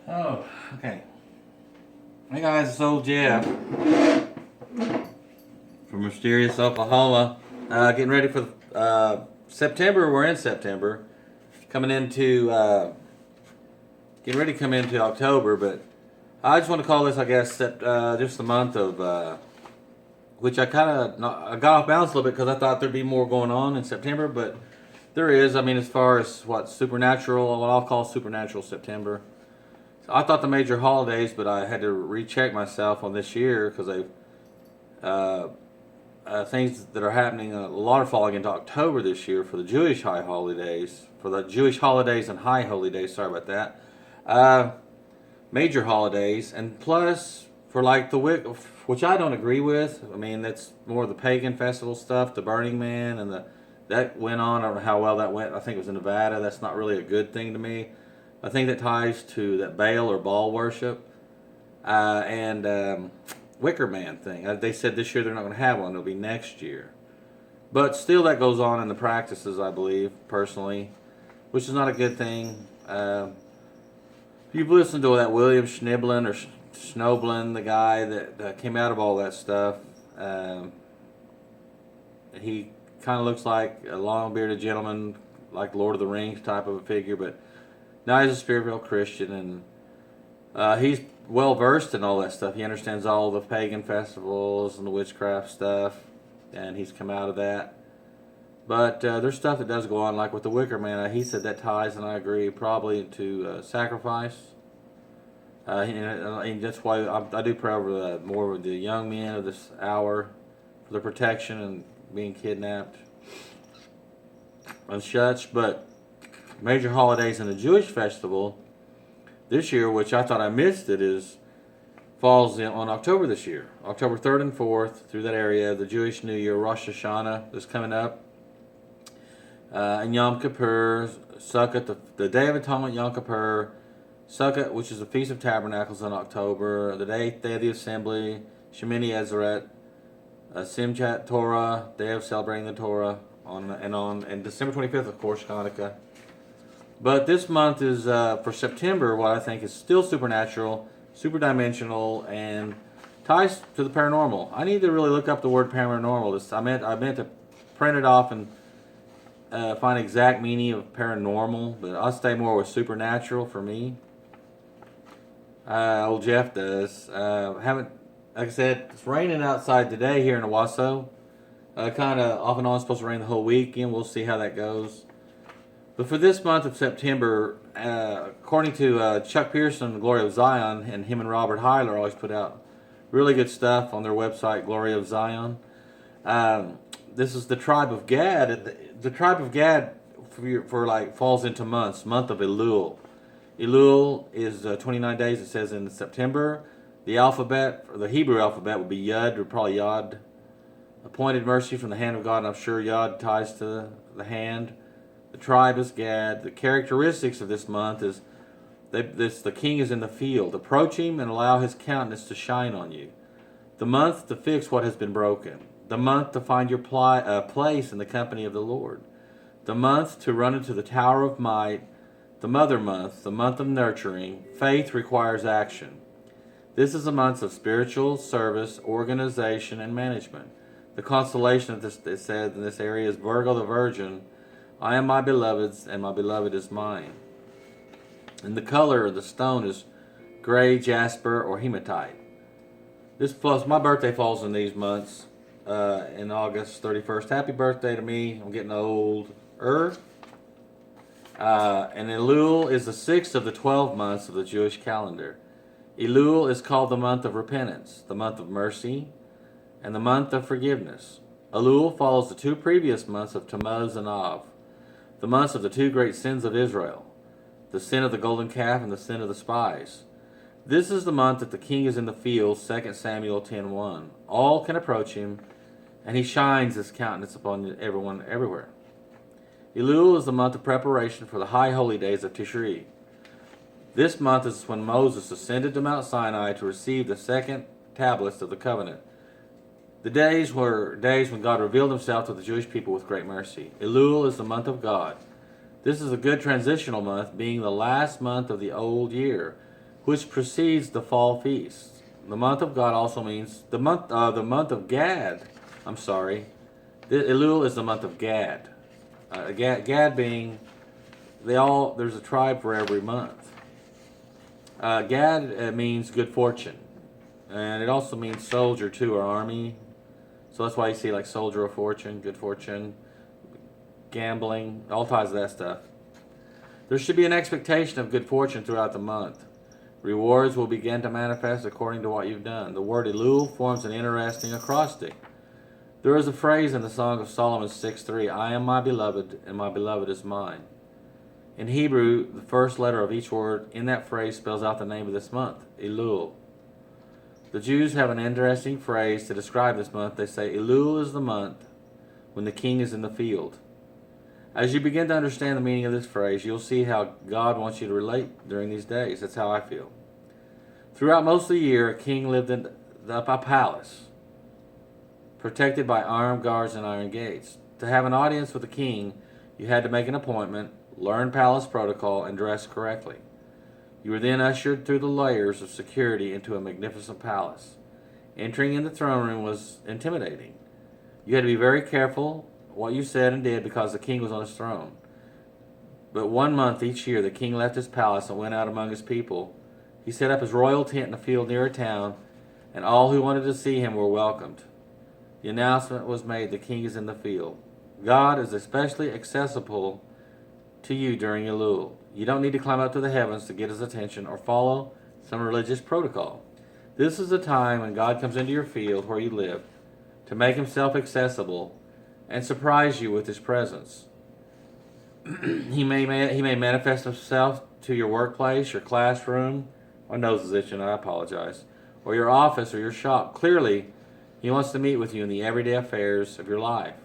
Oh, okay. Hey guys, it's Ole Jeff from mysterious Oklahoma. Getting ready for September. We're in September, coming into getting ready to come into October. But I just want to call this, I guess, just the month of which I got off balance a little bit because I thought there'd be more going on in September, but there is. I mean, as far as what supernatural, what I'll call supernatural September. I thought the major holidays, but I had to recheck myself on this year because uh, things that are happening. A lot are falling into October this year for the Jewish high holidays, for the Jewish holidays and high holy days. Sorry about that. Uh, Major holidays, and plus for like the Wick, which I don't agree with. I mean, that's more of the pagan festival stuff, the Burning Man, and the that went on. I don't know how well that went. I think it was in Nevada. That's not really a good thing to me. I think that ties to that Baal or Baal worship and Wicker Man thing. They said this year they're not going to have one. It'll be next year. But still, that goes on in the practices, I believe, personally, which is not a good thing. If you've listened to that William Schniblin or Schnoblin, the guy that came out of all that stuff, um, he kind of looks like a long bearded gentleman, like Lord of the Rings type of a figure, but now he's a spiritual Christian, and he's well versed in all that stuff. He understands all the pagan festivals and the witchcraft stuff, and he's come out of that. But there's stuff that does go on, like with the Wicker Man. He said that ties, and I agree, probably to sacrifice. And that's why I do pray over more with the young men of this hour for their protection and being kidnapped and such. But major holidays in the Jewish festival this year, which I thought I missed it, falls on October this year. October 3rd and 4th, through that area, the Jewish New Year, Rosh Hashanah, is coming up. And Yom Kippur, Sukkot, the Day of Atonement, Yom Kippur, Sukkot, which is the Feast of Tabernacles in October, the Day of the Assembly, Shemini Atzeret, Simchat Torah, Day of Celebrating the Torah, and December 25th, of course, Hanukkah. But this month is, for September, what I think is still supernatural, super dimensional, and ties to the paranormal. I need to really look up the word paranormal. I meant to print it off and find exact meaning of paranormal, but I'll stay more with supernatural for me. Old Jeff does. Haven't, like I said, it's raining outside today here in Owasso. Kind of off and on, supposed to rain the whole weekend. We'll see how that goes. But for this month of September, according to Chuck Pearson, Glory of Zion, and him and Robert Heiler always put out really good stuff on their website, Glory of Zion. This is the tribe of Gad. The tribe of Gad for like falls into months. Month of Elul. Elul is 29 days. It says in September. The alphabet, or the Hebrew alphabet, would be Yud, or probably Yod. Appointed mercy from the hand of God. And I'm sure Yod ties to the hand. The tribe is Gad. The characteristics of this month is the king is in the field. Approach him and allow his countenance to shine on you. The month to fix what has been broken. The month to find your place in the company of the Lord. The month to run into the tower of might. The mother month, the month of nurturing. Faith requires action. This is a month of spiritual service, organization, and management. The constellation of this, it said in this area, is Virgo the Virgin. I am my beloved's, and my beloved is mine. And the color of the stone is gray, jasper, or hematite. This plus my birthday falls in these months, in August 31st. Happy birthday to me. I'm getting old. And Elul is the 6th of the 12 months of the Jewish calendar. Elul is called the month of repentance, the month of mercy, and the month of forgiveness. Elul follows the two previous months of Tammuz and Av, the months of the two great sins of Israel, the sin of the golden calf and the sin of the spies. This is the month that the king is in the field, 2 Samuel 10:1. All can approach him, and he shines his countenance upon everyone everywhere. Elul is the month of preparation for the high holy days of Tishri. This month is when Moses ascended to Mount Sinai to receive the second tablets of the covenant. The days were days when God revealed himself to the Jewish people with great mercy. Elul is the month of God. This is a good transitional month, being the last month of the old year. which precedes the fall feast. The month of God also means the month of Gad. I'm sorry. Elul is the month of Gad. Gad being there's a tribe for every month. Gad means good fortune, and it also means soldier too, or army. So that's why you see like soldier of fortune, good fortune, gambling, all ties to that stuff. There should be an expectation of good fortune throughout the month. Rewards will begin to manifest according to what you've done. The word Elul forms an interesting acrostic. There is a phrase in the Song of Solomon 6:3, I am my beloved, and my beloved is mine. In Hebrew, the first letter of each word in that phrase spells out the name of this month, Elul. The Jews have an interesting phrase to describe this month. They say, Elul is the month when the king is in the field. As you begin to understand the meaning of this phrase, you'll see how God wants you to relate during these days. That's how I feel. Throughout most of the year, a king lived in a palace, protected by armed guards and iron gates. To have an audience with the king, you had to make an appointment, learn palace protocol, and dress correctly. You were then ushered through the layers of security into a magnificent palace. Entering in the throne room was intimidating. You had to be very careful what you said and did because the king was on his throne. But 1 month each year, the king left his palace and went out among his people. He set up his royal tent in a field near a town, and all who wanted to see him were welcomed. The announcement was made, the king is in the field. God is especially accessible to you during Elul. You don't need to climb up to the heavens to get his attention or follow some religious protocol. This is a time when God comes into your field where you live to make himself accessible and surprise you with his presence. He may manifest himself to your workplace, your classroom, my nose is itching, I apologize, or your office or your shop. Clearly, he wants to meet with you in the everyday affairs of your life.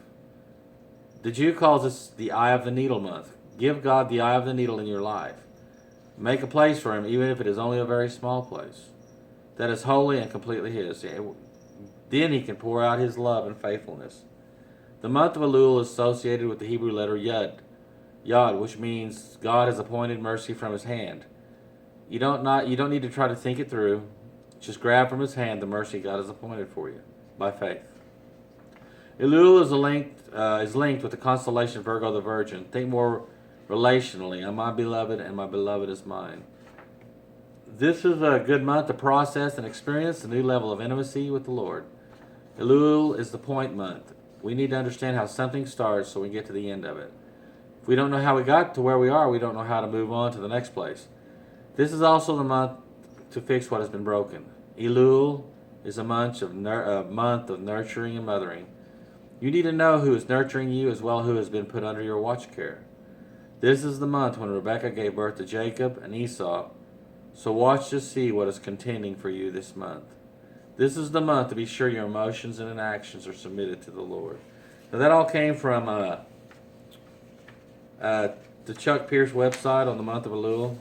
The Jew calls this the eye of the needle month. Give God the eye of the needle in your life. Make a place for him, even if it is only a very small place, that is wholly and completely his. Then he can pour out his love and faithfulness. The month of Elul is associated with the Hebrew letter Yod, which means God has appointed mercy from his hand. You don't need to try to think it through. Just grab from his hand the mercy God has appointed for you by faith. Elul is linked with the constellation Virgo the Virgin. Think more relationally. I'm my beloved, and my beloved is mine. This is a good month to process and experience a new level of intimacy with the Lord. Elul is the point month. We need to understand how something starts so we get to the end of it. If we don't know how we got to where we are, we don't know how to move on to the next place. This is also the month to fix what has been broken. Elul is a month of nurturing and mothering. You need to know who is nurturing you as well as who has been put under your watch care. This is the month when Rebekah gave birth to Jacob and Esau. So watch to see what is contending for you this month. This is the month to be sure your emotions and actions are submitted to the Lord. Now that all came from the Chuck Pierce website on the month of Elul.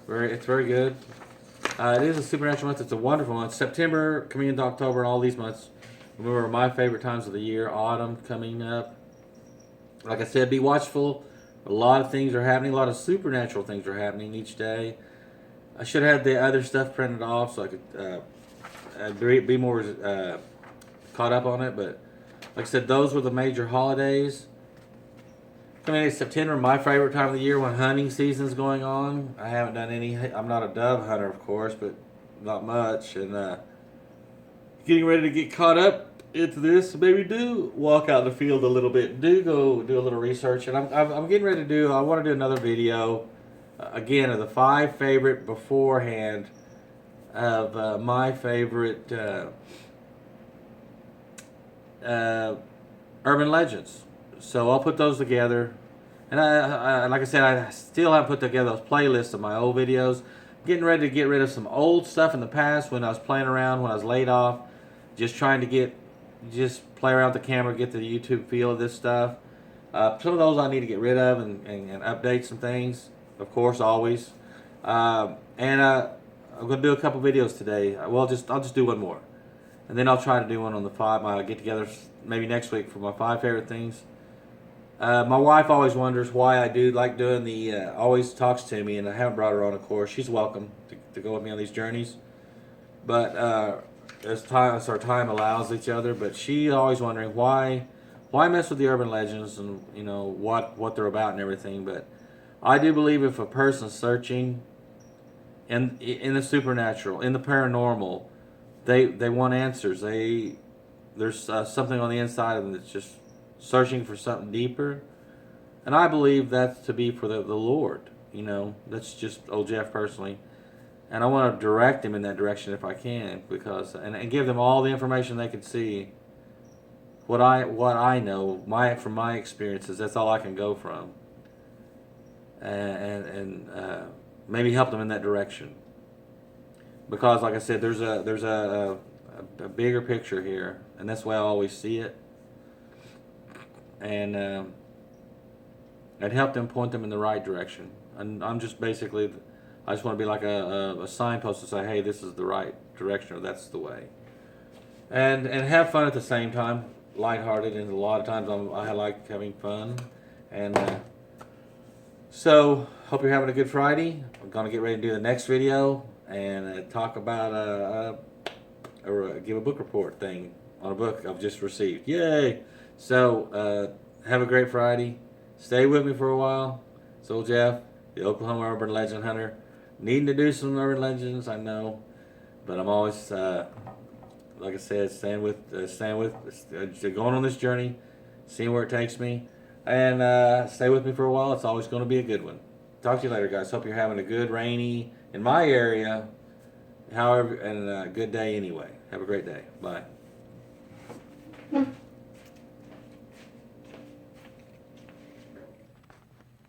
It's very good. It is a supernatural month. It's a wonderful month. September coming into October and all these months, remember, my favorite times of the year. Autumn coming up. Like I said, be watchful. A lot of things are happening. A lot of supernatural things are happening each day. I should have had the other stuff printed off so I could be more caught up on it. But like I said, those were the major holidays. Coming into September, my favorite time of the year when hunting season is going on. I haven't done any. I'm not a dove hunter, of course, but not much. And getting ready to get caught up into this. Maybe do walk out in the field a little bit. Do go do a little research. And I'm getting ready to do. I want to do another video again of the 5 favorite beforehand of my favorite urban legends. So I'll put those together, and I like I said, I still haven't put together those playlists of my old videos. Getting ready to get rid of some old stuff in the past when I was playing around, when I was laid off, just trying to play around with the camera, get the YouTube feel of this stuff. Some of those I need to get rid of and update some things, of course, always. I'm going to do a couple videos today. Well, I'll just do one more, and then I'll try to do one on the 5 get-togethers maybe next week for my 5 favorite things. My wife always wonders why I do like doing the, always talks to me, and I haven't brought her on, of course. She's welcome to go with me on these journeys. But as our time allows each other, but she always wondering why mess with the urban legends and what they're about and everything. But I do believe if a person's searching in the supernatural, in the paranormal, they want answers. There's something on the inside of them that's just searching for something deeper, and I believe that's to be for the Lord. That's just Ole Jeff personally, and I want to direct them in that direction if I can, because and give them all the information they can see. What I know, from my experiences, that's all I can go from, and maybe help them in that direction. Because, like I said, there's a bigger picture here, and that's the way I always see it. And help them, point them in the right direction. And I'm just basically, I just want to be like a signpost to say, hey, this is the right direction, or that's the way. And have fun at the same time, lighthearted. And a lot of times I like having fun. And so hope you're having a good Friday. I'm gonna get ready to do the next video and talk about or give a book report thing on a book I've just received. Yay! So have a great Friday. Stay with me for a while. It's Ole Jeff, the Oklahoma Urban Legend Hunter. Needing to do some urban legends, I know, but I'm always, like I said, staying with, going on this journey, seeing where it takes me, and stay with me for a while. It's always going to be a good one. Talk to you later, guys. Hope you're having a good rainy, in my area, however, and a good day anyway. Have a great day. Bye.